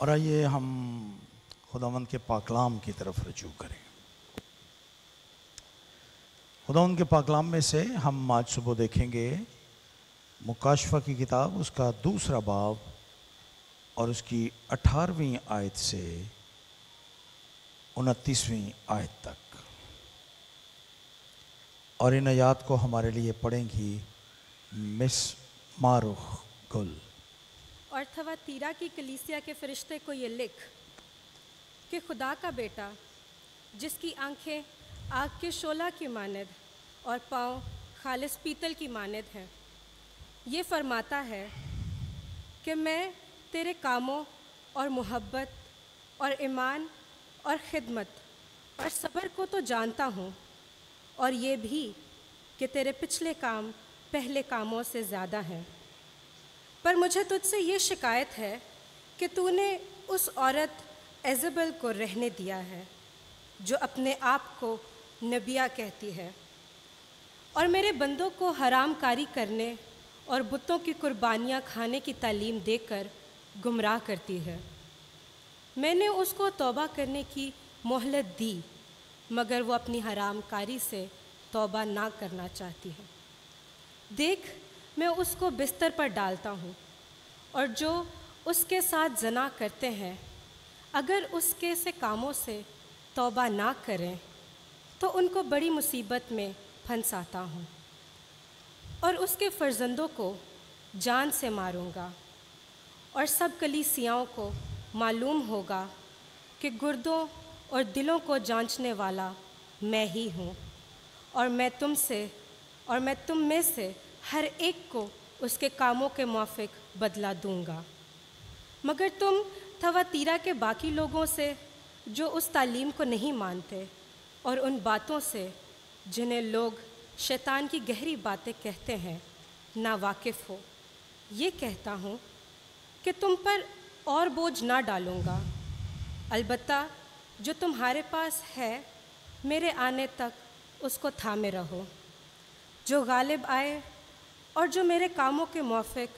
और आइए हम खुदावंद के पाकलाम की तरफ रुजू करें। खुदावंद के पाकलाम में से हम आज सुबह देखेंगे मुकाशफा की किताब, उसका दूसरा बाब और उसकी 18वीं आयत से 29वीं आयत तक। और इन आयात को हमारे लिए पढ़ेंगी मिस मारुख गुल। और थवातीरा की कलीसिया के फरिश्ते को ये लिख कि खुदा का बेटा, जिसकी आंखें आग के शोला की मानद और पाँव खालिस पीतल की मानद हैं, ये फरमाता है कि मैं तेरे कामों और मोहब्बत और ईमान और खिदमत और सब्र को तो जानता हूँ, और ये भी कि तेरे पिछले काम पहले कामों से ज़्यादा हैं। पर मुझे तुझसे ये शिकायत है कि तूने उस औरत एज़ेबल को रहने दिया है जो अपने आप को नबिया कहती है और मेरे बंदों को हरामकारी करने और बुतों की कुर्बानियाँ खाने की तालीम देकर गुमराह करती है। मैंने उसको तौबा करने की मोहलत दी, मगर वो अपनी हरामकारी से तौबा ना करना चाहती है। देख, मैं उसको बिस्तर पर डालता हूँ, और जो उसके साथ जना करते हैं अगर उसके से कामों से तौबा ना करें तो उनको बड़ी मुसीबत में फंसाता हूँ, और उसके फर्जंदों को जान से मारूंगा। और सब कलीसियाओं को मालूम होगा कि गुर्दों और दिलों को जांचने वाला मैं ही हूँ, और मैं तुम में से हर एक को उसके कामों के मुआफिक बदला दूंगा। मगर तुम थवातीरा के बाकी लोगों से जो उस तालीम को नहीं मानते और उन बातों से जिन्हें लोग शैतान की गहरी बातें कहते हैं ना वाकिफ़ हो, ये कहता हूँ कि तुम पर और बोझ ना डालूँगा। अलबत्ता जो तुम्हारे पास है, मेरे आने तक उसको थामे रहो। जो गालिब आए और जो मेरे कामों के मुआफिक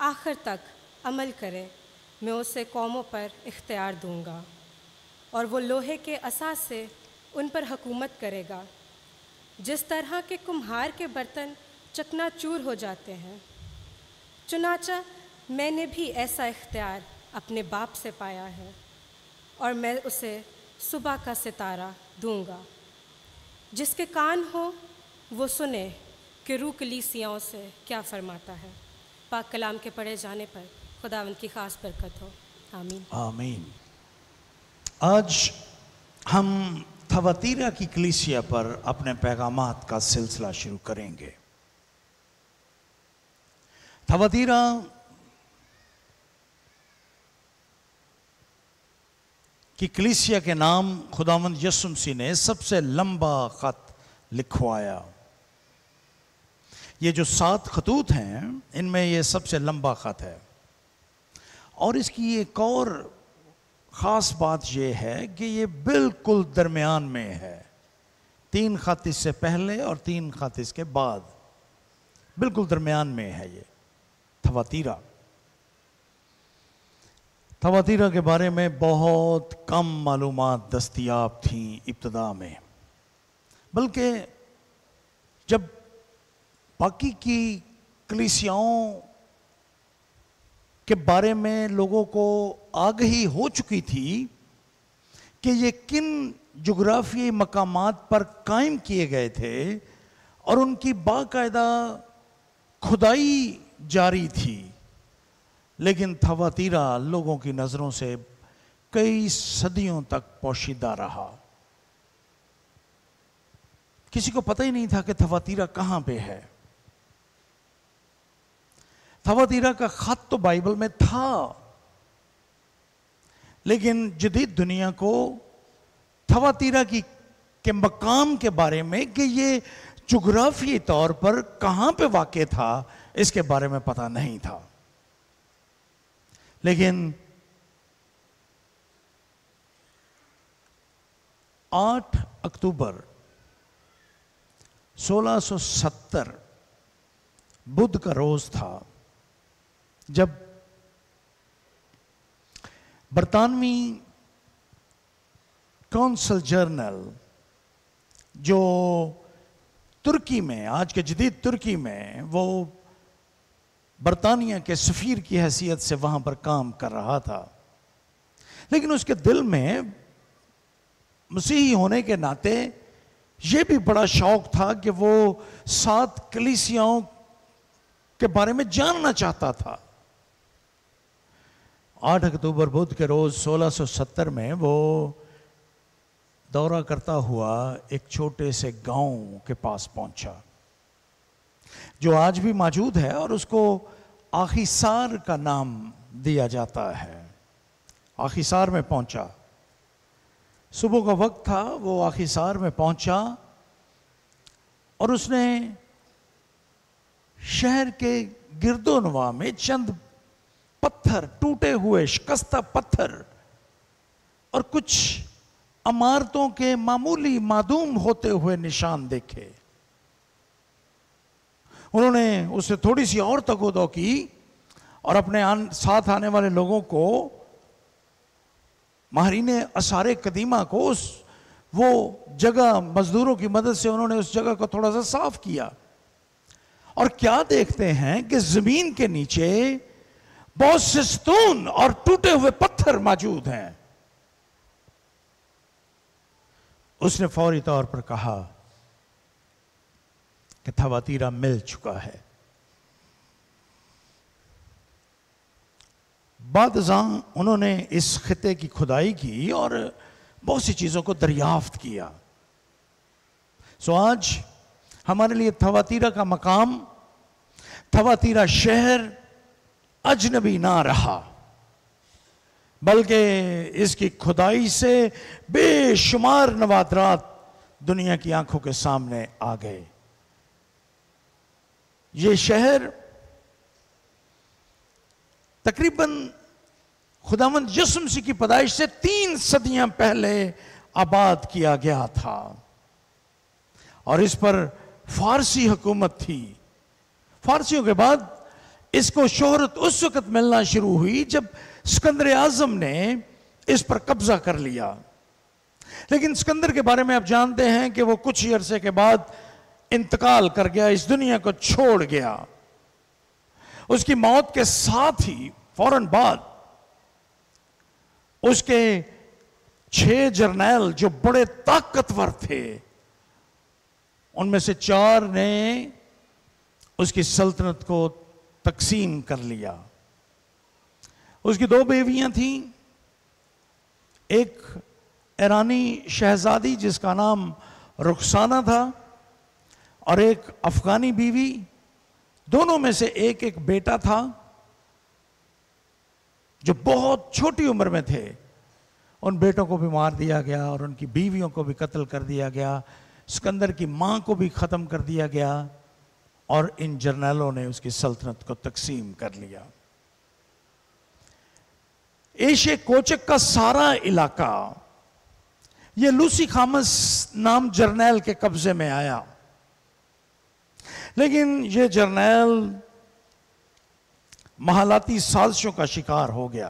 आखिर तक अमल करे, मैं उसे कौमों पर इख्तियार दूंगा, और वो लोहे के असा से उन पर हुकूमत करेगा, जिस तरह के कुम्हार के बर्तन चकनाचूर हो जाते हैं। चुनाचा मैंने भी ऐसा इख्तियार अपने बाप से पाया है, और मैं उसे सुबह का सितारा दूंगा। जिसके कान हो वो सुने कि रूह कलीसियाओं से क्या फरमाता है। पाक कलाम के पढ़े जाने पर खुदावंद की खास बरकत हो। आमीन आमीन। आज हम थवातीरा की कलीसिया पर अपने पैगामात का सिलसिला शुरू करेंगे। थवातीरा की कलीसिया के नाम खुदावंद यीशु मसीह ने सबसे लंबा खत लिखवाया। ये जो 7 खतूत हैं, इनमें ये सबसे लंबा खत है। और इसकी एक और ख़ास बात यह है कि ये बिल्कुल दरमियान में है। 3 खत इससे पहले और 3 खत इसके बाद, बिल्कुल दरमियान में है ये थवातीरा। थवातीरा के बारे में बहुत कम मालूमात दस्तयाब थी इब्तदा में, बल्कि जब बाकी की कलीसियाओं के बारे में लोगों को आगाही हो चुकी थी कि ये किन जुग्राफियाई मकामात पर कायम किए गए थे और उनकी बाकायदा खुदाई जारी थी, लेकिन थवातीरा लोगों की नज़रों से कई सदियों तक पोशीदा रहा। किसी को पता ही नहीं था कि थवातीरा कहाँ पे है। थवातीरा का खत तो बाइबल में था, लेकिन जदीद दुनिया को थवातीरा के मकाम के बारे में कि ये जुग्राफियाई तौर पर कहाँ पे वाक़ था, इसके बारे में पता नहीं था। लेकिन 8 अक्टूबर 1670 बुध का रोज था जब बरतानवी कौंसल जर्नल जो तुर्की में, आज के जदीद तुर्की में, वो बरतानिया के सफीर की हैसियत से वहां पर काम कर रहा था, लेकिन उसके दिल में मसीही होने के नाते यह भी बड़ा शौक था कि वो 7 कलीसियाओं के बारे में जानना चाहता था। 8 अक्टूबर बुध के रोज 1670 में वो दौरा करता हुआ एक छोटे से गांव के पास पहुंचा जो आज भी मौजूद है और उसको आखिसार का नाम दिया जाता है। आखिसार में पहुंचा, सुबह का वक्त था, वो आखिसार में पहुंचा और उसने शहर के गिरदोनवा में चंद पत्थर, टूटे हुए शिकस्ता पत्थर और कुछ इमारतों के मामूली मादूम होते हुए निशान देखे। उन्होंने उससे थोड़ी सी और तगोदो की और अपने साथ आने वाले लोगों को, माहरीने असारे कदीमा को, वो जगह मजदूरों की मदद से उन्होंने उस जगह को थोड़ा सा साफ किया। और क्या देखते हैं कि जमीन के नीचे बहुत से स्तून और टूटे हुए पत्थर मौजूद हैं। उसने फौरी तौर पर कहा कि थवातीरा मिल चुका है। बादशाह उन्होंने इस खिते की खुदाई की और बहुत सी चीजों को दरियाफ्त किया। सो आज हमारे लिए थवातीरा का मकाम, थवातीरा शहर अजनबी ना रहा, बल्कि इसकी खुदाई से बेशुमार नवादरात दुनिया की आंखों के सामने आ गए। ये शहर तकरीबन खुदावंद यीशु मसीह की पैदाइश से 3 सदियां पहले आबाद किया गया था और इस पर फारसी हुकूमत थी। फारसियों के बाद इसको शोहरत उस वक्त मिलना शुरू हुई जब सिकंदर आजम ने इस पर कब्जा कर लिया। लेकिन सिकंदर के बारे में आप जानते हैं कि वो कुछ ही अरसे के बाद इंतकाल कर गया, इस दुनिया को छोड़ गया। उसकी मौत के साथ ही फौरन बाद उसके 6 जर्नैल जो बड़े ताकतवर थे, उनमें से 4 ने उसकी सल्तनत को तकसीम कर लिया। उसकी 2 बेवियां थीं, एक ईरानी शहजादी जिसका नाम रुखसाना था और एक अफगानी बीवी। दोनों में से एक एक बेटा था जो बहुत छोटी उम्र में थे। उन बेटों को भी मार दिया गया और उनकी बीवियों को भी कत्ल कर दिया गया। सिकंदर की मां को भी खत्म कर दिया गया और इन जर्नैलों ने उसकी सल्तनत को तकसीम कर लिया। एशिया कोचक का सारा इलाका ये लूसी खामस नाम जर्नैल के कब्जे में आया, लेकिन ये जर्नैल महालाती साजिशों का शिकार हो गया।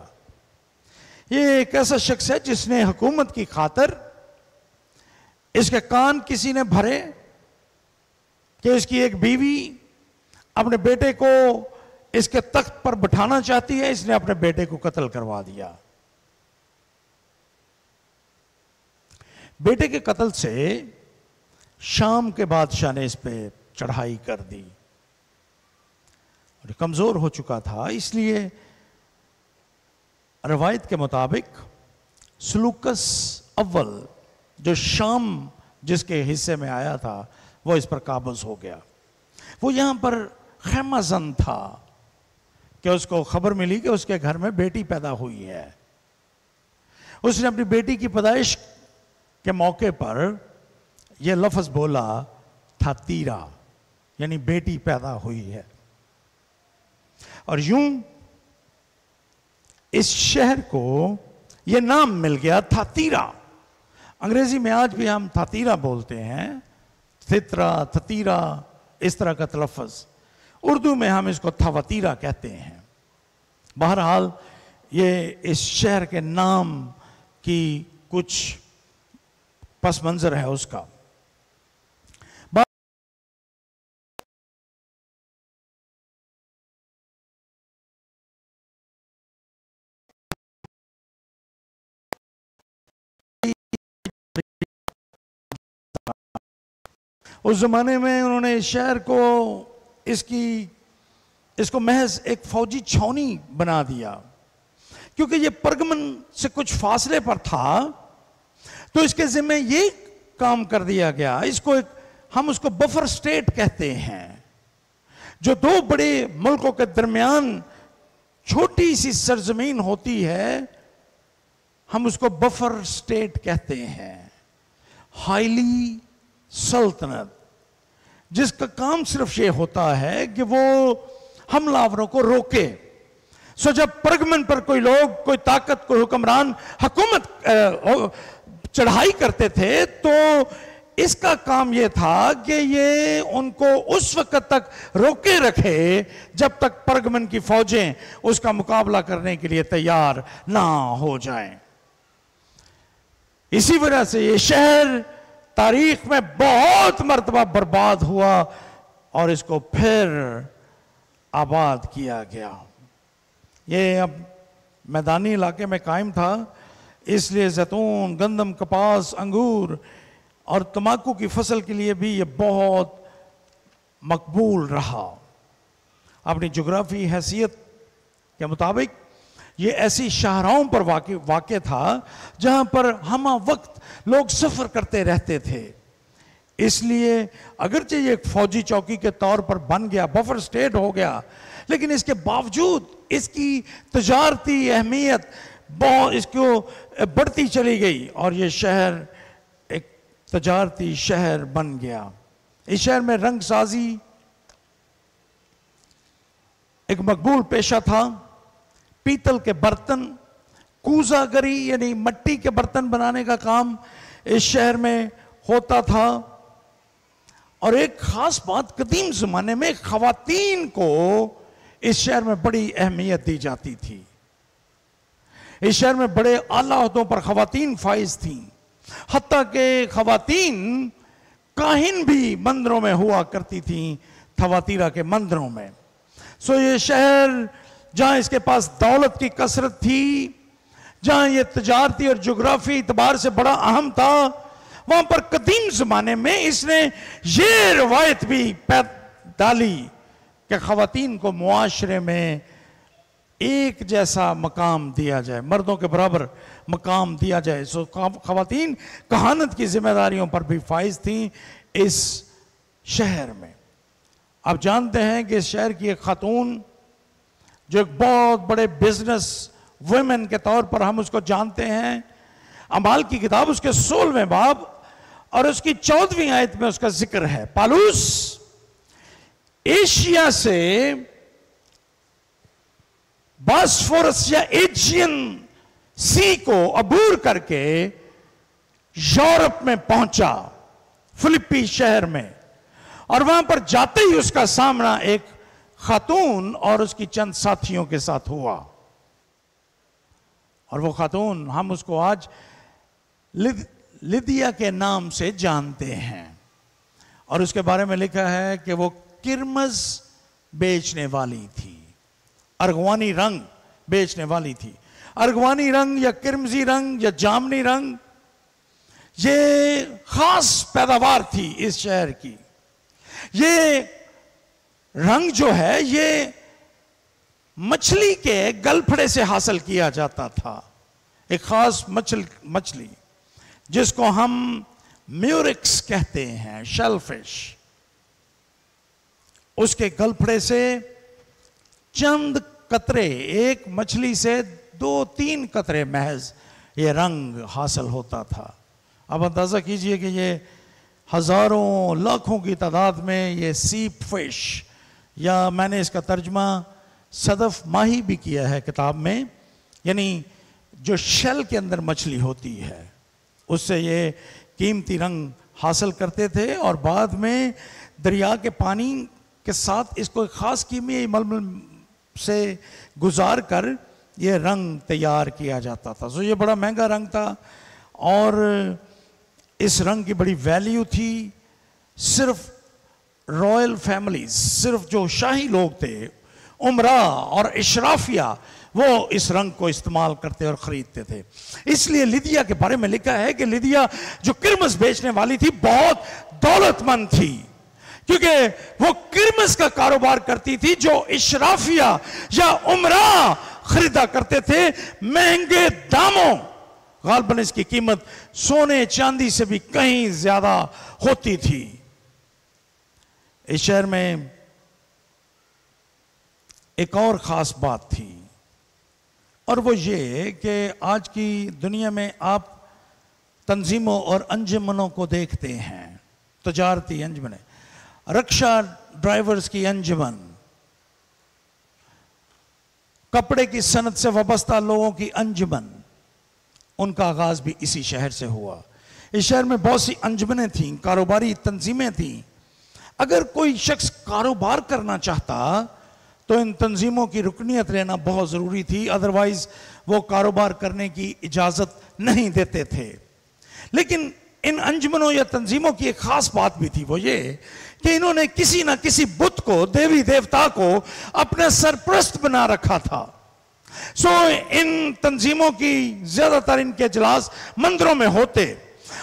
ये एक ऐसा शख्स है जिसने हुकूमत की खातिर इसके कान किसी ने भरे कि इसकी एक बीवी अपने बेटे को इसके तख्त पर बिठाना चाहती है, इसने अपने बेटे को कत्ल करवा दिया। बेटे के कत्ल से शाम के बादशाह ने इस पे चढ़ाई कर दी और कमजोर हो चुका था, इसलिए रवायत के मुताबिक सुलूकस अव्वल जो शाम जिसके हिस्से में आया था वो इस पर काबज हो गया। वो यहां पर खैमाजन था कि उसको खबर मिली कि उसके घर में बेटी पैदा हुई है। उसने अपनी बेटी की पैदाइश के मौके पर यह लफ्ज बोला था तीरा, यानी बेटी पैदा हुई है। और यूं इस शहर को यह नाम मिल गया था तीरा। अंग्रेजी में आज भी हम थातीरा बोलते हैं, थित्रा, थतीरा, इस तरह का तलफ़्फ़ुज़। उर्दू में हम इसको थवतीरा कहते हैं। बहरहाल ये इस शहर के नाम की कुछ पस मंजर है उसका। उस जमाने में उन्होंने इस शहर को इसको महज एक फौजी छावनी बना दिया, क्योंकि ये परगमन से कुछ फासले पर था, तो इसके जिम्मे ये काम कर दिया गया। हम उसको बफर स्टेट कहते हैं। जो दो बड़े मुल्कों के दरमियान छोटी सी सरजमीन होती है, हम उसको बफर स्टेट कहते हैं। हाईली सल्तनत, जिसका काम सिर्फ ये होता है कि वो हमलावरों को रोके। सो जब परगमन पर कोई लोग, कोई ताकत, कोई हुक्मरान हुकूमत चढ़ाई करते थे, तो इसका काम यह था कि ये उनको उस वक्त तक रोके रखे जब तक परगमन की फौजें उसका मुकाबला करने के लिए तैयार ना हो जाएं। इसी वजह से ये शहर तारीख में बहुत मर्तबा बर्बाद हुआ और इसको फिर आबाद किया गया। ये अब मैदानी इलाके में कायम था, इसलिए जैतून, गंदम, कपास, अंगूर और तंबाकू की फसल के लिए भी ये बहुत मकबूल रहा। अपनी जोग्राफी हैसियत के मुताबिक ये ऐसी शाहराहों पर वाक़ था जहां पर हमा वक्त लोग सफ़र करते रहते थे। इसलिए अगरचे ये एक फौजी चौकी के तौर पर बन गया, बफर स्टेट हो गया, लेकिन इसके बावजूद इसकी तजारती अहमियत बहुत इसको बढ़ती चली गई और ये शहर एक तजारती शहर बन गया। इस शहर में रंग साजी एक मकबूल पेशा था। पीतल के बर्तन, कूजागरी यानी मट्टी के बर्तन बनाने का काम इस शहर में होता था। और एक खास बात, कदीम ज़माने में ख़वातीन को इस शहर में बड़ी अहमियत दी जाती थी। इस शहर में बड़े आला ओहदों पर ख़वातीन फाइज थीं, हत्ता के ख़वातीन काहिन भी मंदिरों में हुआ करती थीं, थवातीरा के मंदिरों में। सो ये शहर जहां इसके पास दौलत की कसरत थी, जहां ये तजारती और जोग्राफी इतबार से बड़ा अहम था, वहां पर कदीम ज़माने में इसने ये रवायत भी डाली कि ख़वातीन को मुआशरे में एक जैसा मकाम दिया जाए, मर्दों के बराबर मकाम दिया जाए। सो ख़वातीन कहानत की जिम्मेदारियों पर भी फाइज थी इस शहर में। आप जानते हैं कि इस शहर की एक खातून जो एक बहुत बड़े बिजनेस वुमेन के तौर पर हम उसको जानते हैं, अमाल की किताब उसके 16वें बाब और उसकी 14वीं आयत में उसका जिक्र है। पालूस एशिया से बॉस्फोरस या एजियन सी को अबूर करके यूरोप में पहुंचा, फिलिपी शहर में, और वहां पर जाते ही उसका सामना एक खातून और उसकी चंद साथियों के साथ हुआ। और वो खातून, हम उसको आज लिदिया के नाम से जानते हैं, और उसके बारे में लिखा है कि वो किरमज बेचने वाली थी, अर्गवानी रंग बेचने वाली थी। अर्गवानी रंग या किरमजी रंग या जामनी रंग, ये खास पैदावार थी इस शहर की। ये रंग जो है ये मछली के गलफड़े से हासिल किया जाता था। एक खास मछली जिसको हम म्यूरिक्स कहते हैं, शेलफिश, उसके गलफड़े से चंद कतरे, एक मछली से 2-3 कतरे महज ये रंग हासिल होता था। अब अंदाजा कीजिए कि ये हजारों लाखों की तादाद में ये सीप फिश, या मैंने इसका तर्जमा सदफ माही भी किया है किताब में, यानी जो शेल के अंदर मछली होती है, उससे ये कीमती रंग हासिल करते थे। और बाद में दरिया के पानी के साथ इसको एक ख़ास कीमियाई मलमल से गुजार कर ये रंग तैयार किया जाता था। सो ये बड़ा महंगा रंग था और इस रंग की बड़ी वैल्यू थी। सिर्फ रॉयल फैमिलीज, सिर्फ जो शाही लोग थे, उमरा और इशराफिया, वो इस रंग को इस्तेमाल करते और खरीदते थे। इसलिए लिदिया के बारे में लिखा है कि लिदिया जो किरमस बेचने वाली थी बहुत दौलतमंद थी, क्योंकि वो किरमस का कारोबार करती थी जो इशराफिया या उमरा खरीदा करते थे महंगे दामों। गालबन इसकी कीमत सोने चांदी से भी कहीं ज्यादा होती थी। इस शहर में एक और ख़ास बात थी, और वो ये कि आज की दुनिया में आप तंजीमों और अंजुमनों को देखते हैं, तजारती अंजुमन, रिक्शा ड्राइवर्स की अंजुमन, कपड़े की सनत से वाबस्ता लोगों की अंजुमन, उनका आगाज भी इसी शहर से हुआ। इस शहर में बहुत सी अंजुमनें थीं, कारोबारी तंजीमें थीं। अगर कोई शख्स कारोबार करना चाहता तो इन तंजीमों की रुकनियत लेना बहुत ज़रूरी थी, अदरवाइज वो कारोबार करने की इजाज़त नहीं देते थे। लेकिन इन अंजुमनों या तंजीमों की एक ख़ास बात भी थी, वो ये कि इन्होंने किसी ना किसी बुत को, देवी देवता को अपना सरप्रस्त बना रखा था। सो इन तंजीमों की ज़्यादातर इनके इजलास मंदिरों में होते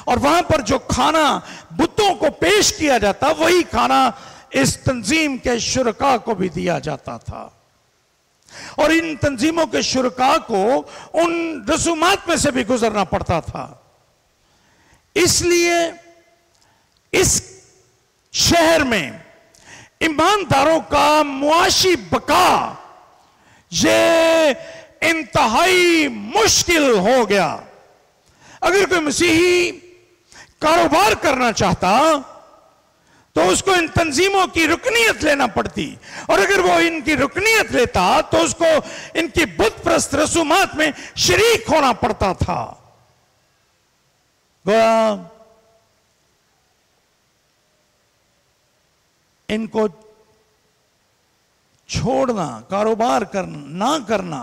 और वहां पर जो खाना बुतों को पेश किया जाता, वही खाना इस तंजीम के शुरका को भी दिया जाता था। और इन तंजीमों के शुरका को उन रसूमात में से भी गुजरना पड़ता था। इसलिए इस शहर में ईमानदारों का मुआशी बका ये इंतहाई मुश्किल हो गया। अगर कोई मसीही कारोबार करना चाहता तो उसको इन तंजीमों की रुकनियत लेना पड़ती, और अगर वो इनकी रुकनियत लेता तो उसको इनकी बुत प्रस्त रसूमात में शरीक होना पड़ता था। गोया इनको छोड़ना, कारोबार करना ना करना,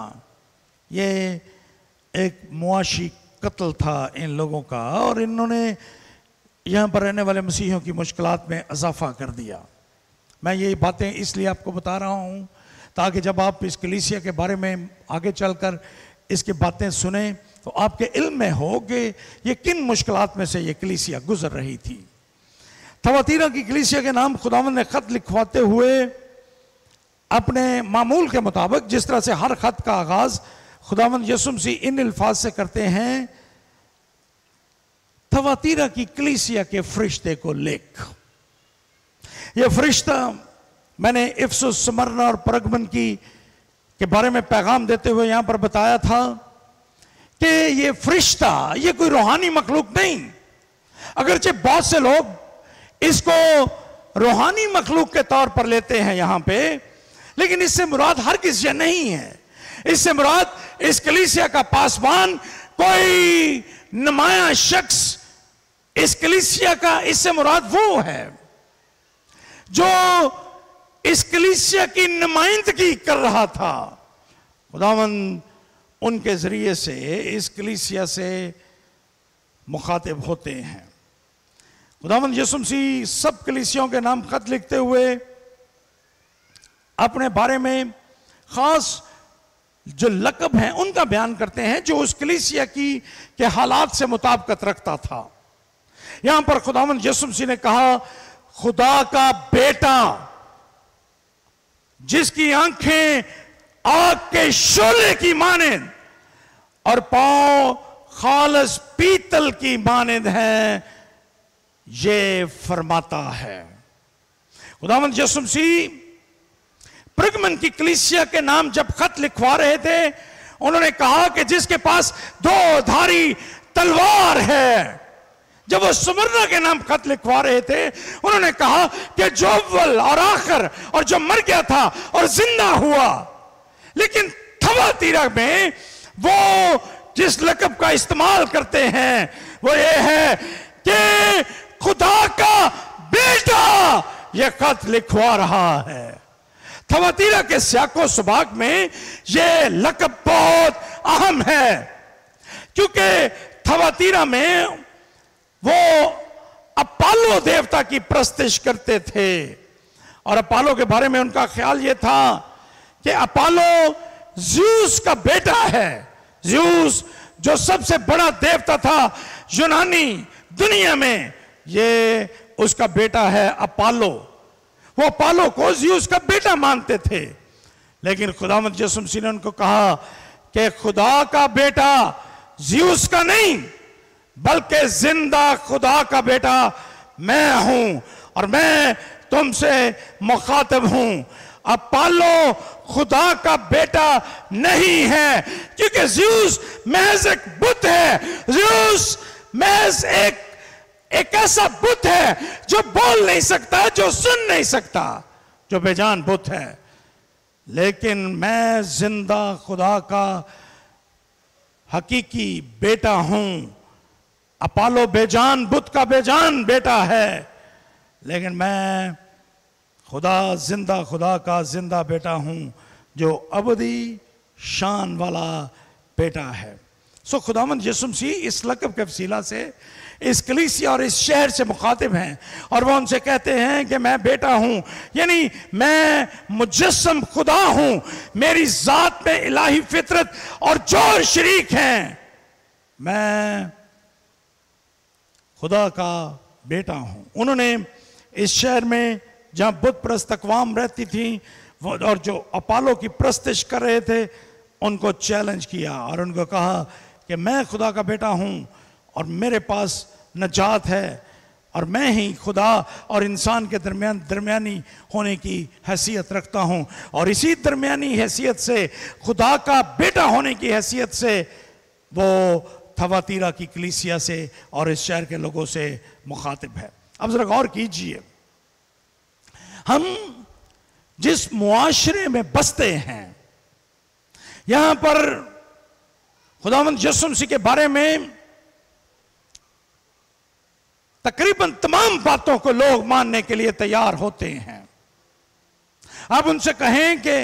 ये एक मुआशी कत्ल था इन लोगों का, और इन्होंने यहाँ पर रहने वाले मसीहियों की मुश्किलात में इजाफा कर दिया। मैं ये बातें इसलिए आपको बता रहा हूँ ताकि जब आप इस कलीसिया के बारे में आगे चलकर इसकी बातें सुने तो आपके इल्म में हो कि ये किन मुश्किलात में से ये कलीसिया गुजर रही थी। थवातीरा की कलीसिया के नाम खुदावंद ने ख़त लिखवाते हुए अपने मामूल के मुताबिक, जिस तरह से हर ख़त का आगाज़ खुदावंद यीशु मसीह इन अल्फाज से करते हैं, थवातीरा की कलीसिया के फरिश्ते को लिख। यह फरिश्ता, मैंने इफसुस, स्मरना और परगमन के बारे में पैगाम देते हुए यहां पर बताया था कि यह फरिश्ता ये कोई रूहानी मखलूक नहीं। अगरचे बहुत से लोग इसको रूहानी मखलूक के तौर पर लेते हैं यहां पे, लेकिन इससे मुराद हर किसी नहीं है। इससे मुराद इस कलीसिया का पासबान, कोई नुमाया शख्स इस कलीसिया का, इससे मुराद वो है जो इस कलीसिया की नुमाइंदगी कर रहा था। खुदावंद उनके जरिए से इस कलीसिया से मुखातिब होते हैं। खुदावंद यीशु मसीह सब कलीसियाओं के नाम खत लिखते हुए अपने बारे में खास जो लक़ब हैं उनका बयान करते हैं, जो उस कलीसिया के हालात से मुताबिकत रखता था। यहां पर खुदावंद यीशु मसीह ने कहा, खुदा का बेटा जिसकी आंखें आग के शोले की मानिंद और पांव खालस पीतल की मानिंद हैं, ये फरमाता है। खुदावंद यीशु मसीह परगमन की कलीसिया के नाम जब खत लिखवा रहे थे, उन्होंने कहा कि जिसके पास दो धारी तलवार है। जब वो स्मरना के नाम खत लिखवा रहे थे, उन्होंने कहा कि जो अव्वल और आखिर और जो मर गया था और जिंदा हुआ। लेकिन थवातीरा में वो जिस लक़ब का इस्तेमाल करते हैं वो ये है कि खुदा का बेटा ये खत लिखवा रहा है। थवातीरा के स्याको सुबाग में यह लक़ब बहुत अहम है, क्योंकि थवातीरा में वो अपोलो देवता की प्रस्तिश करते थे और अपोलो के बारे में उनका ख्याल यह था कि अपोलो ज़्यूस का बेटा है। ज़्यूस जो सबसे बड़ा देवता था यूनानी दुनिया में, ये उसका बेटा है अपोलो। वो अपोलो को ज़्यूस का बेटा मानते थे, लेकिन खुदावंद यीशु मसीह ने उनको कहा कि खुदा का बेटा ज़्यूस का नहीं, बल्कि जिंदा खुदा का बेटा मैं हूं और मैं तुमसे मुखातिब हूं। अपोलो खुदा का बेटा नहीं है, क्योंकि ज़्यूस महज एक बुत है। ज़्यूस महज एक ऐसा बुत है जो बोल नहीं सकता, जो सुन नहीं सकता, जो बेजान बुत है। लेकिन मैं जिंदा खुदा का हकीकी बेटा हूं। अपोलो बेजान बुत का बेजान बेटा है, लेकिन मैं जिंदा खुदा का जिंदा बेटा हूं, जो अबदी शान वाला बेटा है। सो खुदावंद यीशु मसीह इस लक़ब के वसीला से इस कलीसिया और इस शहर से मुखातिब हैं और वो उनसे कहते हैं कि मैं बेटा हूं, यानी मैं मुजस्सम खुदा हूं। मेरी जात में इलाही फितरत और जोर शरीक हैं। मैं खुदा का बेटा हूं। उन्होंने इस शहर में जहां बुत परस्त अक़वाम रहती थी और जो अपोलो की प्रस्तिश कर रहे थे, उनको चैलेंज किया और उनको कहा कि मैं खुदा का बेटा हूं और मेरे पास नजात है और मैं ही खुदा और इंसान के दरमियानी होने की हैसियत रखता हूं। और इसी दरमियानी हैसियत से, खुदा का बेटा होने की हैसियत से, वो थवातीरा की कलीसिया से और इस शहर के लोगों से मुखातिब है। अब जरा गौर कीजिए, हम जिस मुआशरे में बसते हैं, यहां पर खुदावंद यीशु मसीह के बारे में तकरीबन तमाम बातों को लोग मानने के लिए तैयार होते हैं। आप उनसे कहें कि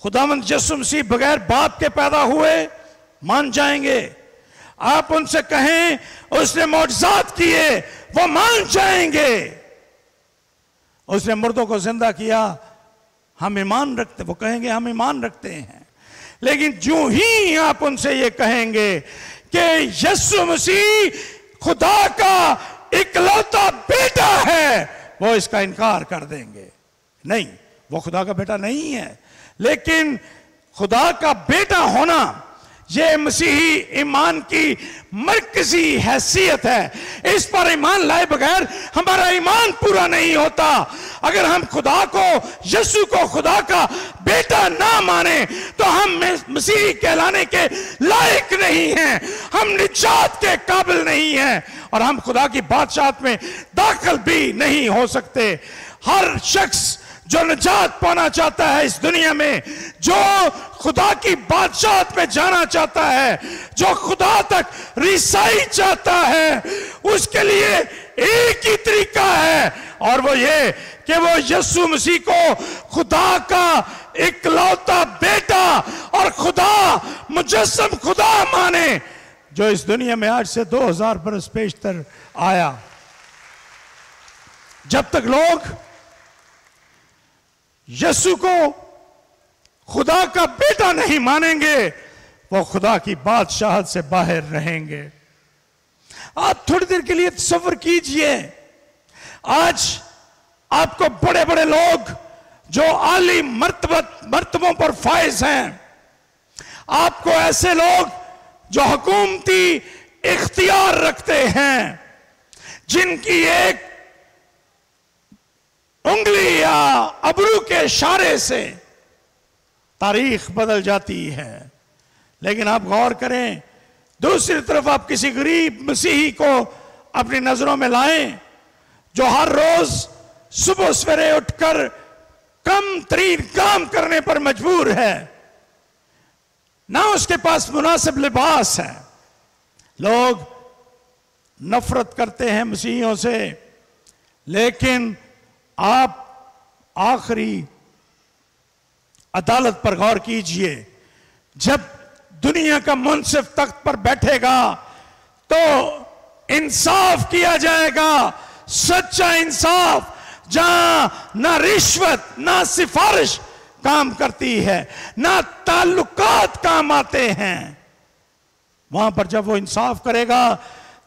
खुदावंद यीशु मसीह बगैर बाप के पैदा हुए, मान जाएंगे। आप उनसे कहें उसने मौजज़ात किए, वो मान जाएंगे। उसने मुर्दों को जिंदा किया, हम ईमान रखते, वो कहेंगे हम ईमान रखते हैं। लेकिन जो ही आप उनसे ये कहेंगे कि यीशु मसीह खुदा का इकलौता बेटा है, वो इसका इनकार कर देंगे। नहीं, वो खुदा का बेटा नहीं है। लेकिन खुदा का बेटा होना ये मसीही ईमान की मरकजी हैसियत है। इस पर ईमान लाए बगैर हमारा ईमान पूरा नहीं होता। अगर हम खुदा को, यीशु को खुदा का बेटा ना माने तो हम मसीही कहलाने के लायक नहीं हैं, हम निजात के काबिल नहीं हैं और हम खुदा की बादशाहत में दाखिल भी नहीं हो सकते। हर शख्स जो निजात पाना चाहता है इस दुनिया में, जो खुदा की बादशाहत में जाना चाहता है, जो खुदा तक रिसाई चाहता है, उसके लिए एक ही तरीका है और वो ये कि वो यीशु मसीह को खुदा का इकलौता बेटा और खुदा, मुजस्सम खुदा माने, जो इस दुनिया में आज से 2000 बरस पेशतर आया। जब तक लोग यीशु को खुदा का बेटा नहीं मानेंगे, वो खुदा की बादशाहत से बाहर रहेंगे। आप थोड़ी देर के लिए तसव्वुर कीजिए, आज आपको बड़े बड़े लोग जो आली मर्तबों पर फाइज हैं, आपको ऐसे लोग जो हुकूमती इख्तियार रखते हैं, जिनकी एक उंगली या अबरू के इशारे से तारीख बदल जाती है। लेकिन आप गौर करें, दूसरी तरफ आप किसी गरीब मसीही को अपनी नजरों में लाएं, जो हर रोज सुबह सवेरे उठकर कम तरीन काम करने पर मजबूर है, ना उसके पास मुनासिब लिबास है। लोग नफरत करते हैं मसीहियों से, लेकिन आप आखिरी अदालत पर गौर कीजिए, जब दुनिया का मुंसिफ तख्त पर बैठेगा तो इंसाफ किया जाएगा, सच्चा इंसाफ, जहां ना रिश्वत ना सिफारिश काम करती है, ना ताल्लुकात काम आते हैं। वहां पर जब वो इंसाफ करेगा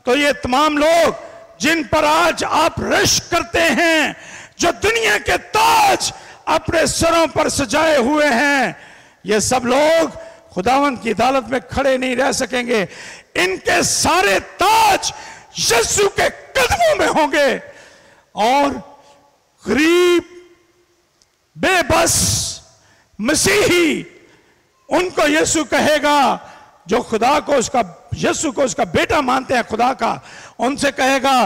तो ये तमाम लोग जिन पर आज आप रश करते हैं, जो दुनिया के ताज अपने सरों पर सजाए हुए हैं, ये सब लोग खुदावंद की अदालत में खड़े नहीं रह सकेंगे। इनके सारे ताज यीशु के कदमों में होंगे और गरीब बेबस मसीही उनको यीशु कहेगा, जो खुदा को उसका यीशु को उसका बेटा मानते हैं, खुदा का, उनसे कहेगा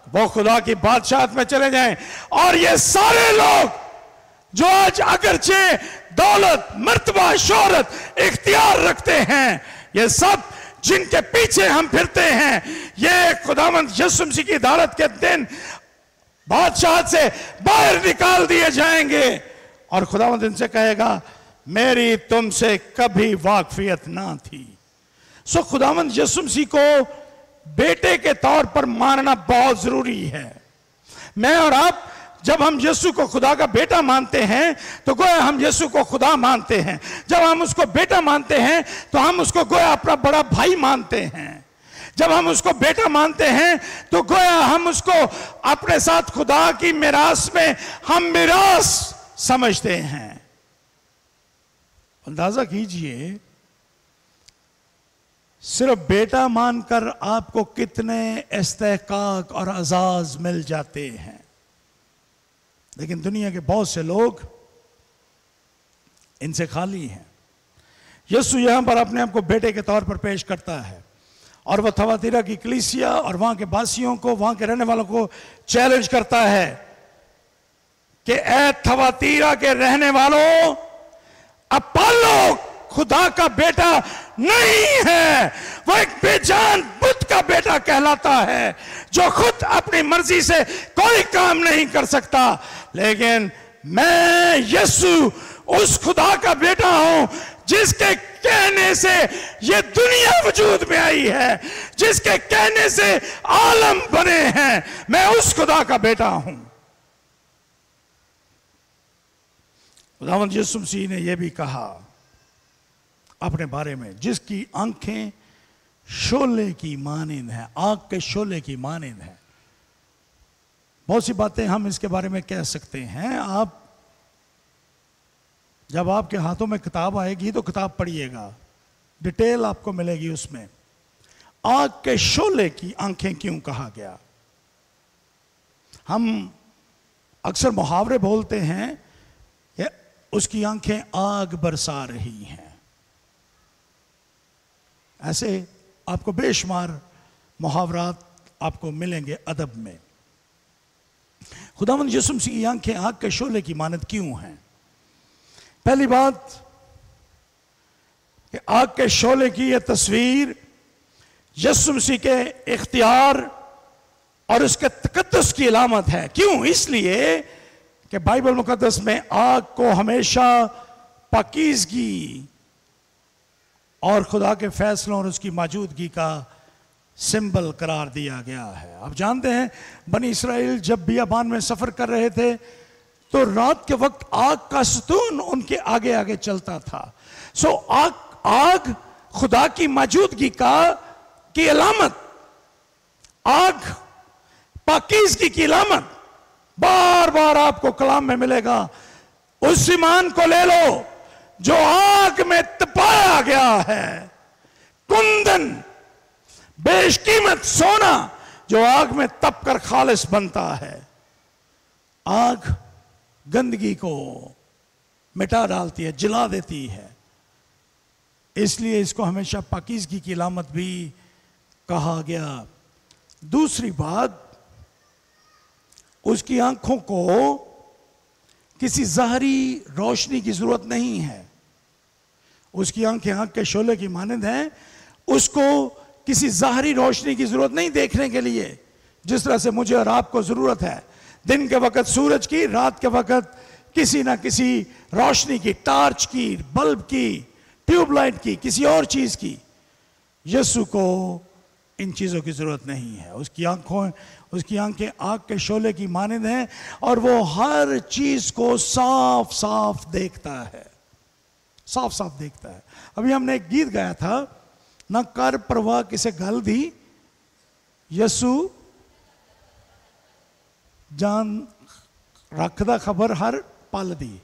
वो खुदा की बादशाहत में चले जाएं। और ये सारे लोग जो आज अगरचे दौलत, मर्तबा, शोहरत, इख्तियार रखते हैं, ये सब जिनके पीछे हम फिरते हैं, ये खुदावंद यीशु मसीह की अदालत के दिन बादशाहत से बाहर निकाल दिए जाएंगे और खुदावंद इनसे कहेगा मेरी तुमसे कभी वाकफियत ना थी। सो खुदावंद यीशु मसीह को बेटे के तौर पर मानना बहुत जरूरी है। मैं और आप जब हम यीशु को खुदा का बेटा मानते हैं तो गोया हम यीशु को खुदा मानते हैं। जब हम उसको बेटा मानते हैं तो हम उसको गोया अपना बड़ा भाई मानते हैं। जब हम उसको बेटा मानते हैं तो गोया हम उसको अपने साथ खुदा की मिरास में हम मिरास समझते हैं। अंदाजा कीजिए, सिर्फ बेटा मानकर आपको कितने इस्तेहकाक और अजाज मिल जाते हैं, लेकिन दुनिया के बहुत से लोग इनसे खाली हैं। यीशु यहां पर अपने आप को बेटे के तौर पर पेश करता है और वह थवातीरा की कलीसिया और वहां के वासियों को, वहां के रहने वालों को चैलेंज करता है कि ए थवातीरा के रहने वालों, अपोलो खुदा का बेटा नहीं है, वो एक बेजान बुत का बेटा कहलाता है जो खुद अपनी मर्जी से कोई काम नहीं कर सकता। लेकिन मैं यीशु उस खुदा का बेटा हूं जिसके कहने से ये दुनिया वजूद में आई है, जिसके कहने से आलम बने हैं। मैं उस खुदा का बेटा हूं। खुदावंद यीशु मसीह ने यह भी कहा अपने बारे में, जिसकी आंखें शोले की मानिंद है, आग के शोले की मानिंद है। बहुत सी बातें हम इसके बारे में कह सकते हैं। आप जब आपके हाथों में किताब आएगी तो किताब पढ़िएगा, डिटेल आपको मिलेगी उसमें। आग के शोले की आंखें क्यों कहा गया? हम अक्सर मुहावरे बोलते हैं कि उसकी आंखें आग बरसा रही हैं। ऐसे आपको बेशुमार मुहावरात आपको मिलेंगे अदब में। खुदावंद यीशु मसीह की आंखें आग के शोले की मानद क्यों हैं? पहली बात कि आग के शोले की यह तस्वीर यीशु मसीह के इख्तियार और उसके तकद्दुस की अलामत है। क्यों? इसलिए कि बाइबल मुकद्दस में आग को हमेशा पाकीज़गी और खुदा के फैसलों और उसकी मौजूदगी का सिंबल करार दिया गया है। आप जानते हैं बनी इसराइल जब बियाबान में सफर कर रहे थे तो रात के वक्त आग का सतून उनके आगे आगे चलता था। सो आग खुदा की मौजूदगी की अलामत, आग पाकीज़गी की अलामत बार बार आपको कलाम में मिलेगा। उस ईमान को ले लो जो आग में तपाया गया है, कुंदन बेशकीमत सोना जो आग में तप कर खालिस बनता है। आग गंदगी को मिटा डालती है, जला देती है, इसलिए इसको हमेशा पाकीज़गी की अलामत भी कहा गया। दूसरी बात, उसकी आंखों को किसी ज़ाहरी रोशनी की जरूरत नहीं है। उसकी आंखें आग के शोले की मानंद हैं। उसको किसी ज़ाहरी रोशनी की जरूरत नहीं देखने के लिए, जिस तरह से मुझे और आपको जरूरत है दिन के वक्त सूरज की, रात के वक्त किसी ना किसी रोशनी की, टार्च की, बल्ब की, ट्यूबलाइट की, किसी और चीज की। यीशु को इन चीजों की जरूरत नहीं है। उसकी आंखें आग के शोले की मानंद हैं और वो हर चीज को साफ साफ देखता है, साफ साफ देखता है। अभी हमने एक गीत गाया था, न कर परवाह किसे गल दी, यीशु जान रखदा खबर हर पल दी।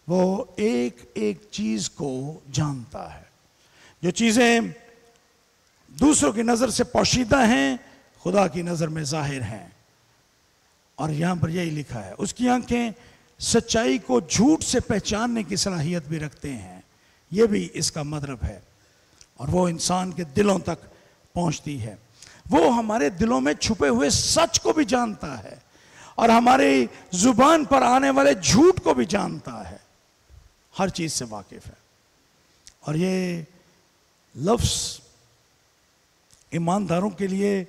वो एक एक चीज को जानता है। जो चीजें दूसरों की नजर से पोशीदा हैं, खुदा की नजर में जाहिर हैं। और यहां पर यही लिखा है, उसकी आंखें सच्चाई को झूठ से पहचानने की सलाहियत भी रखते हैं। यह भी इसका मतलब है। और वो इंसान के दिलों तक पहुंचती है। वो हमारे दिलों में छुपे हुए सच को भी जानता है और हमारी जुबान पर आने वाले झूठ को भी जानता है। हर चीज से वाकिफ है। और ये लफ्ज ईमानदारों के लिए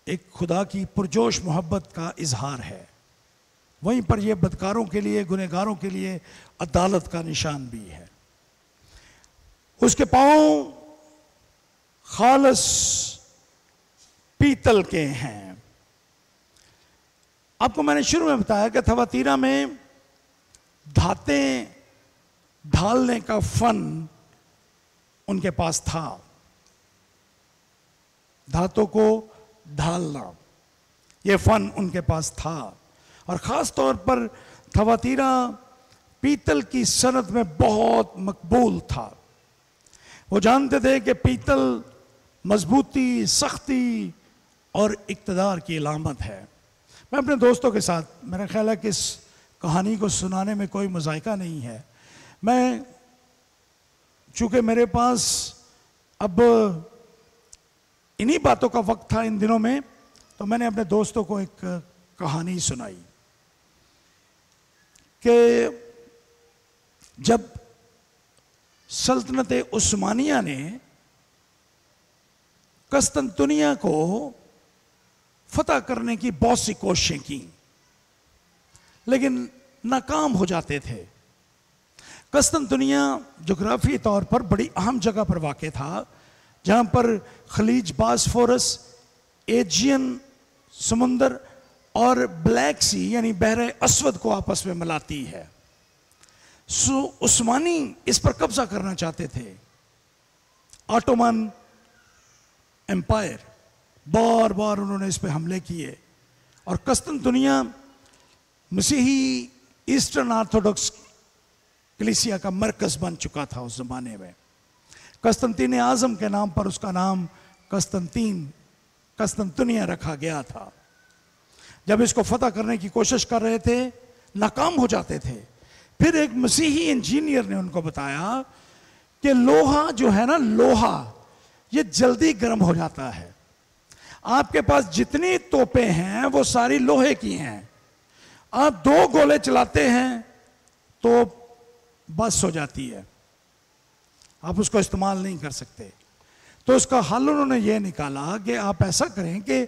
एक खुदा की पुरजोश मोहब्बत का इजहार है। वहीं पर यह बदकारों के लिए, गुनहगारों के लिए अदालत का निशान भी है। उसके पांव खालस पीतल के हैं। आपको मैंने शुरू में बताया कि थवातीरा में धातें ढालने का फन उनके पास था। धातों को ढालना, यह फन उनके पास था। और खास तौर पर थवातीरा पीतल की सनत में बहुत मकबूल था। वो जानते थे कि पीतल मजबूती, सख्ती और इक्तदार की अलामत है। मैं अपने दोस्तों के साथ, मेरा ख्याल है कि इस कहानी को सुनाने में कोई मजायका नहीं है। मैं, चूंकि मेरे पास अब इन्हीं बातों का वक्त था इन दिनों में, तो मैंने अपने दोस्तों को एक कहानी सुनाई कि जब सल्तनत उस्मानिया ने कस्तंतुनिया को फतह करने की बहुत सी कोशिशें की, लेकिन नाकाम हो जाते थे। कस्तंतुनिया जोग्राफी तौर पर बड़ी अहम जगह पर वाक़ था, जहां पर खलीज बासफोरस, एजियन समुंदर और ब्लैक सी यानी बहरे अस्वद को आपस में मिलाती है। उस्मानी इस पर कब्जा करना चाहते थे। ऑटोमन एम्पायर, बार बार उन्होंने इस पर हमले किए और कस्तंतुनिया मसीही ईस्टर्न ऑर्थोडॉक्स कलीसिया का मरकज बन चुका था उस जमाने में। कस्तंतीन आजम के नाम पर उसका नाम कस्तंतुनिया रखा गया था। जब इसको फतह करने की कोशिश कर रहे थे, नाकाम हो जाते थे। फिर एक मसीही इंजीनियर ने उनको बताया कि लोहा जो है ना, लोहा ये जल्दी गर्म हो जाता है। आपके पास जितनी तोपें हैं वो सारी लोहे की हैं। आप 2 गोले चलाते हैं तो बस हो जाती है, आप उसको इस्तेमाल नहीं कर सकते। तो उसका हल उन्होंने ये निकाला कि आप ऐसा करें कि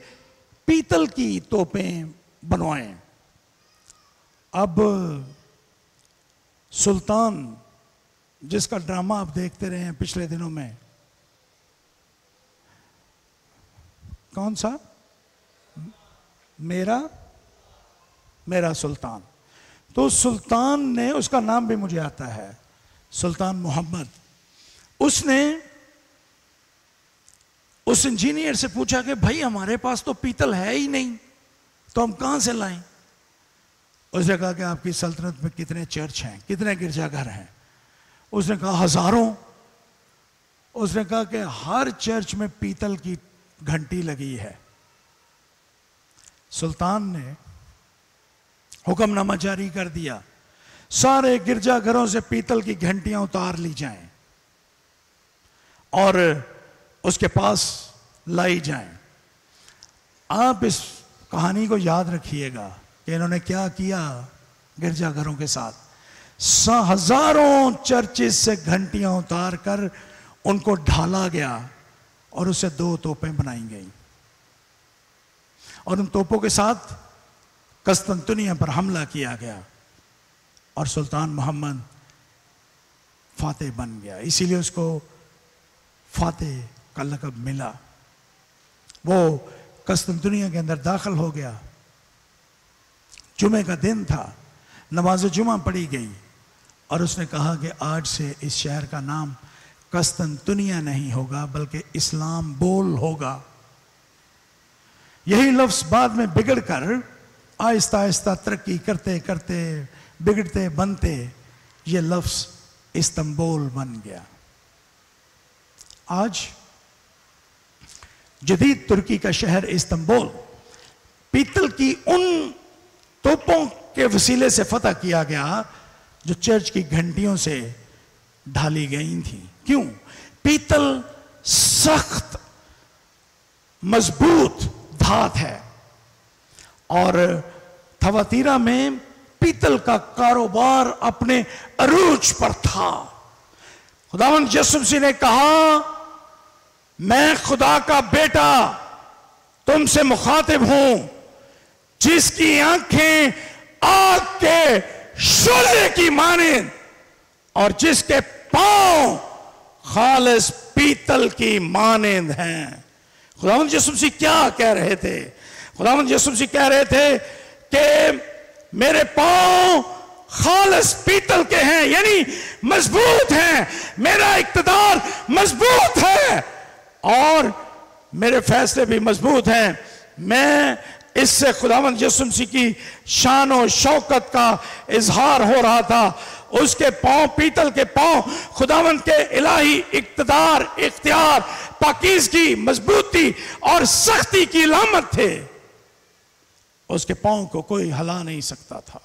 पीतल की तोपें बनवाएं। अब सुल्तान, जिसका ड्रामा आप देखते रहे हैं पिछले दिनों में, कौन सा, मेरा सुल्तान, तो सुल्तान ने, उसका नाम भी मुझे आता है, सुल्तान मोहम्मद, उसने उस इंजीनियर से पूछा कि भाई हमारे पास तो पीतल है ही नहीं, तो हम कहां से लाएं। उसने कहा कि आपकी सल्तनत में कितने चर्च हैं, कितने गिरजाघर हैं। उसने कहा हजारों। उसने कहा कि हर चर्च में पीतल की घंटी लगी है। सुल्तान ने हुक्मनामा जारी कर दिया, सारे गिरजाघरों से पीतल की घंटियां उतार ली जाएं और उसके पास लाई जाएं। आप इस कहानी को याद रखिएगा कि इन्होंने क्या किया गिरजाघरों के साथ। हजारों चर्चेस से घंटियां उतार कर उनको ढाला गया और उससे 2 तोपें बनाई गई और उन तोपों के साथ कस्तंतुनिया पर हमला किया गया। और सुल्तान मोहम्मद फातेह बन गया, इसीलिए उसको फातेह का लक़ब मिला। वो कस्तुंतनिया के अंदर दाखिल हो गया, जुमे का दिन था, नमाज जुमा पढ़ी गई और उसने कहा कि आज से इस शहर का नाम कस्तुंतनिया नहीं होगा बल्कि इस्लाम बोल होगा। यही लफ्ज़ बाद में बिगड़कर आहिस्ता आहिस्ता तरक्की करते करते बिगड़ते बनते ये लफ्ज़ इस्तांबुल बन गया। आज जदीद तुर्की का शहर इस्तांबुल पीतल की उन तोपों के वसीले से फतह किया गया जो चर्च की घंटियों से ढाली गई थी। क्यों? पीतल सख्त मजबूत धात है और थवातीरा में पीतल का कारोबार अपने अरूज पर था। खुदावंद यीशु मसीह ने कहा, मैं खुदा का बेटा तुमसे मुखातिब हूं, जिसकी आंखें आग के शोले की मानिंद और जिसके पांव खालिस पीतल की मानिंद हैं। खुदावंद यीशु मसीह क्या कह रहे थे? खुदावंद यीशु मसीह कह रहे थे कि मेरे पांव खालिस पीतल के हैं, यानी मजबूत हैं, मेरा इक़्तिदार मजबूत है और मेरे फैसले भी मजबूत हैं। मैं इससे खुदावंद यीशु मसीह की शान और शौकत का इजहार हो रहा था। उसके पांव, पीतल के पांव, खुदावंद के इलाही इक़्तिदार, इख्तियार, पाकीज़गी, मजबूती और सख्ती की अलामत थे। उसके पांव को कोई हिला नहीं सकता था।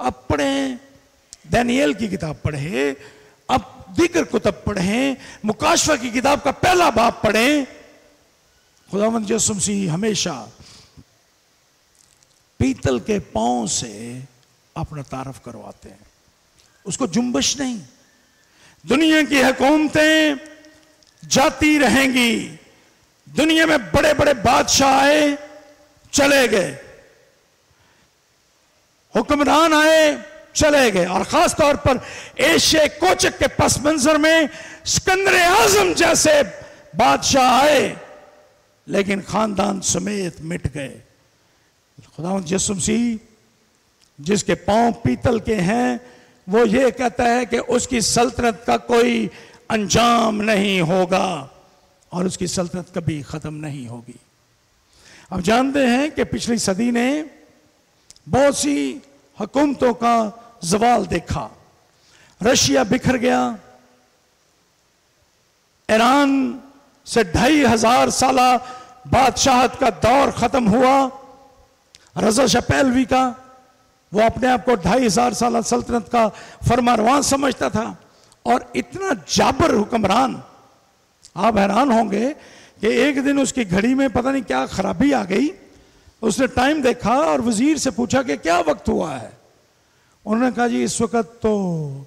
अब पढ़ें, दानियेल की किताब पढ़ें, अब दीगर कुतुब पढ़ें, मुकाशवा की किताब का पहला बाब पढ़ें। खुदावंद यीशु मसीह हमेशा पीतल के पांव से अपना तारफ करवाते हैं, उसको जुम्बश नहीं। दुनिया की हुकूमतें जाती रहेंगी, दुनिया में बड़े बड़े बादशाह आए चले गए, हुक्मरान आए चले गए, और खास तौर पर एशिया कोचक के पस मंजर में सिकंदर आजम जैसे बादशाह आए लेकिन खानदान समेत मिट गए। खुदावंद यीशु मसीह जिसके पांव पीतल के हैं, वो ये कहता है कि उसकी सल्तनत का कोई अंजाम नहीं होगा और उसकी सल्तनत कभी खत्म नहीं होगी। अब जानते हैं कि पिछली सदी ने बहुत सी हुकूमतों का ज़वाल देखा। रशिया बिखर गया, ईरान से 2500 साला बादशाहत का दौर खत्म हुआ। रज़ा शाह पहलवी का, वो अपने आप को 2500 साल सल्तनत का फरमारवान समझता था और इतना जाबर हुक्मरान, आप हैरान होंगे कि एक दिन उसकी घड़ी में पता नहीं क्या खराबी आ गई। उसने टाइम देखा और वजीर से पूछा कि क्या वक्त हुआ है। उन्होंने कहा जी इस वक्त तो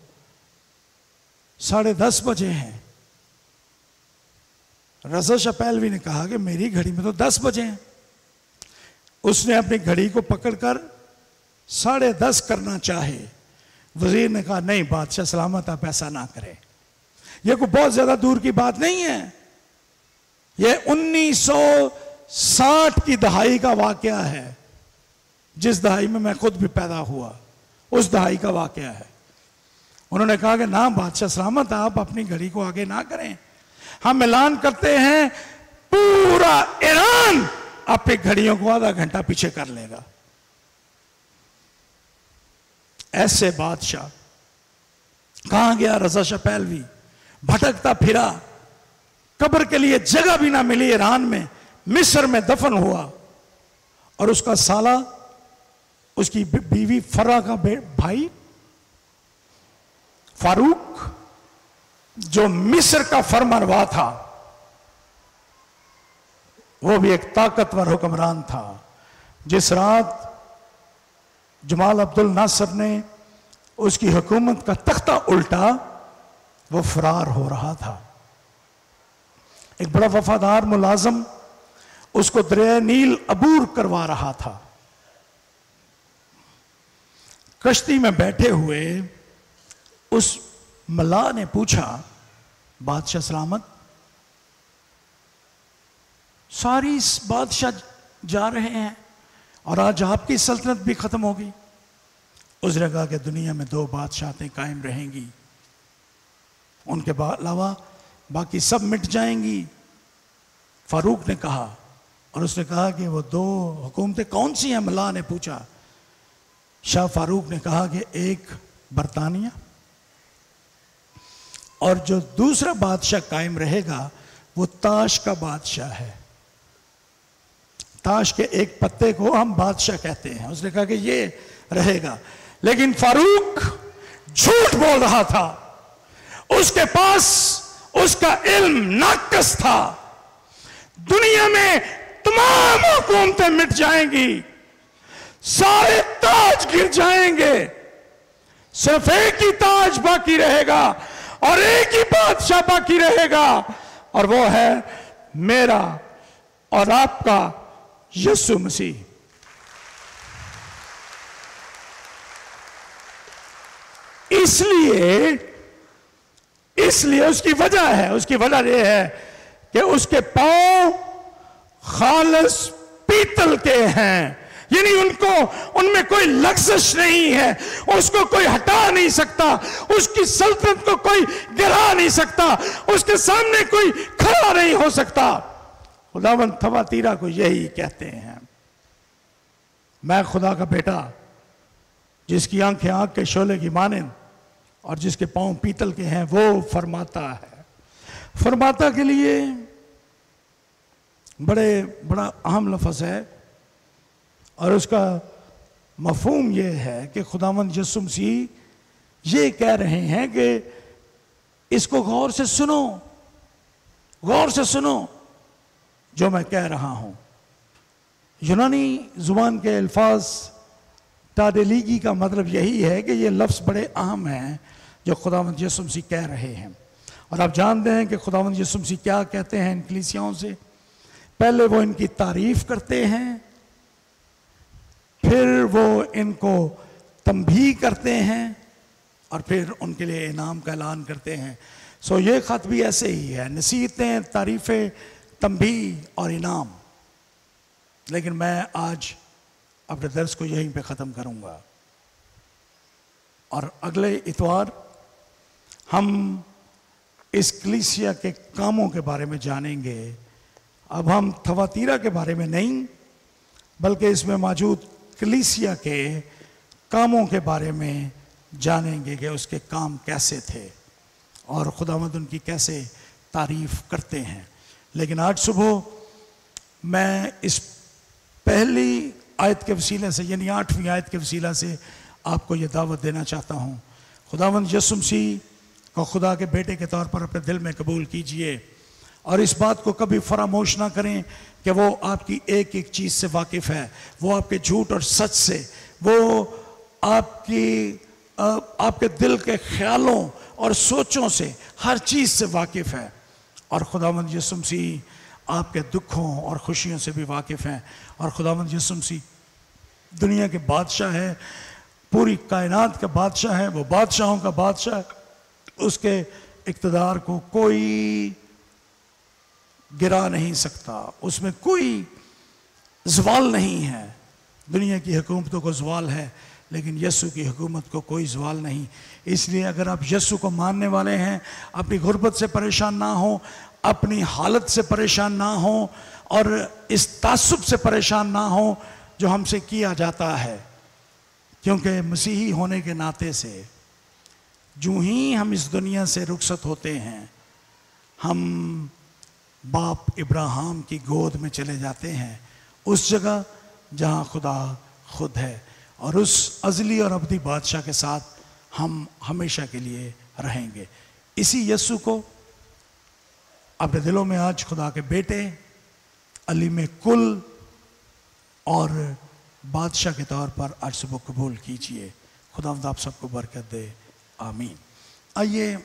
10:30 बजे हैं। रज़ा शाह पहलवी ने कहा कि मेरी घड़ी में तो 10 बजे हैं। उसने अपनी घड़ी को पकड़कर 10:30 करना चाहे, वजीर ने कहा नहीं बादशाह सलामत, आप ऐसा ना करें, यह कोई बहुत ज्यादा दूर की बात नहीं है, यह 1960 की दहाई का वाकया है, जिस दहाई में मैं खुद भी पैदा हुआ, उस दहाई का वाकया है। उन्होंने कहा कि ना बादशाह सलामत, आप अपनी घड़ी को आगे ना करें, हम ऐलान करते हैं पूरा ईरान अपनी घड़ियों को आधा घंटा पीछे कर लेगा। ऐसे बादशाह। कहां गया रज़ा शाह पहलवी? भटकता फिरा, कब्र के लिए जगह भी ना मिली ईरान में, मिस्र में दफन हुआ और उसका साला, उसकी बीवी फरा का भाई फारूक, जो मिस्र का फरमानरवा था, वो भी एक ताकतवर हुक्मरान था। जिस रात जमाल अब्दुल नासिर ने उसकी हुकूमत का तख्ता उल्टा, वो फरार हो रहा था। एक बड़ा वफादार मुलाजम उसको दरिया नील अबूर करवा रहा था। कश्ती में बैठे हुए उस मल्लाह ने पूछा, बादशाह सलामत, सारी बादशाह जा रहे हैं और आज आपकी सल्तनत भी खत्म होगी। उसने कहा कि दुनिया में 2 बादशाहतें कायम रहेंगी, उनके अलावा बाकी सब मिट जाएंगी। फारूक ने कहा, और उसने कहा कि वो 2 हुकूमतें कौन सी हैं? मल्लाह ने पूछा। शाह फारूक ने कहा कि एक बरतानिया, और जो दूसरा बादशाह कायम रहेगा वो ताश का बादशाह है। ताश के एक पत्ते को हम बादशाह कहते हैं। उसने कहा कि ये रहेगा, लेकिन फारूक झूठ बोल रहा था। उसके पास उसका इल्म नाकस था। दुनिया में तमाम हुकूमतें मिट जाएंगी, सारे ताज गिर जाएंगे, सिर्फ एक ही ताज बाकी रहेगा और एक ही बादशाह बाकी रहेगा, और वो है मेरा और आपका यीशु मसीह। इसलिए उसकी वजह यह है कि उसके पांव खालिस पीतल के हैं, यानी उनमें कोई लग्जश नहीं है, उसको कोई हटा नहीं सकता, उसकी सल्तनत को कोई गिरा नहीं सकता, उसके सामने कोई खड़ा नहीं हो सकता। खुदावंद थवातीरा को यही कहते हैं, मैं खुदा का बेटा, जिसकी आंखें आग के शोले की मानिंद और जिसके पांव पीतल के हैं, वो फरमाता है। फरमाता के लिए बड़ा अहम लफ्ज़ है, और उसका मफहूम ये है कि खुदावंद यीशु मसीह ये कह रहे हैं कि इसको गौर से सुनो जो मैं कह रहा हूं। यूनानी जुबान के अल्फाज ताडेलीगी का मतलब यही है कि ये लफ्ज़ बड़े अहम हैं जो खुदावंद यीशु मसीह कह रहे हैं। और आप जानते हैं कि खुदावंद यीशु मसीह क्या कहते हैं इन कलीसियाओं से? पहले वो इनकी तारीफ करते हैं, फिर वो इनको तंबीह करते हैं, और फिर उनके लिए इनाम का ऐलान करते हैं। सो ये ख़त भी ऐसे ही है, नसीहतें, तारीफ़ें, तंबीह और इनाम। लेकिन मैं आज अपने दर्स को यहीं पे ख़त्म करूँगा, और अगले इतवार हम इस कलीसिया के कामों के बारे में जानेंगे। अब हम थवातीरा के बारे में नहीं, बल्कि इसमें मौजूद कलीसिया के कामों के बारे में जानेंगे कि उसके काम कैसे थे और खुदावंद उनकी कैसे तारीफ करते हैं। लेकिन आज सुबह मैं इस पहली आयत के वसीले से, यानी 8वीं आयत के वसीला से आपको ये दावत देना चाहता हूँ, खुदावंद यीशु मसीह को खुदा के बेटे के तौर पर अपने दिल में कबूल कीजिए, और इस बात को कभी फरामोश ना करें कि वो आपकी एक एक चीज़ से वाकिफ़ है, वो आपके झूठ और सच से, वो आपके दिल के ख्यालों और सोचों से, हर चीज़ से वाकिफ़ है। और खुदावंद यीशु मसीह आपके दुखों और खुशियों से भी वाकिफ़ हैं। और खुदावंद यीशु मसीह दुनिया के बादशाह है, पूरी कायनात का बादशाह है, वो बादशाहों का बादशाह है। उसके इक़्तिदार को कोई गिरा नहीं सकता, उसमें कोई ज़वाल नहीं है। दुनिया की हुकूमतों को ज़वाल है, लेकिन यीशु की हुकूमत को कोई ज़वाल नहीं। इसलिए अगर आप यीशु को मानने वाले हैं, अपनी गुर्बत से परेशान ना हो, अपनी हालत से परेशान ना हो, और इस तासुब से परेशान ना हो जो हमसे किया जाता है, क्योंकि मसीही होने के नाते से जो ही हम इस दुनिया से रुखसत होते हैं, हम बाप इब्राहिम की गोद में चले जाते हैं, उस जगह जहाँ खुदा खुद है, और उस अज़ली और अबदी बादशाह के साथ हम हमेशा के लिए रहेंगे। इसी यीशु को अपने दिलों में आज खुदा के बेटे, अलीम कुल और बादशाह के तौर पर आज सुबह कबूल कीजिए। खुदावंद आप सबको बरकत दे, आमीन। आइए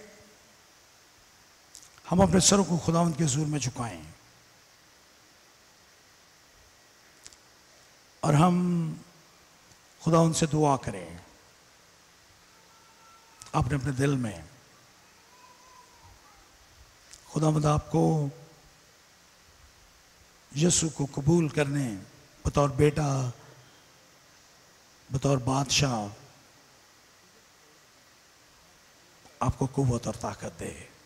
हम अपने सरों को खुदावंद के हुज़ूर में झुकाएं और हम खुदावंद से दुआ करें। आपने अपने दिल में खुदावंद आपको यीशु को कबूल करने, बतौर बेटा, बतौर बादशाह आपको कुव्वत और ताकत दे।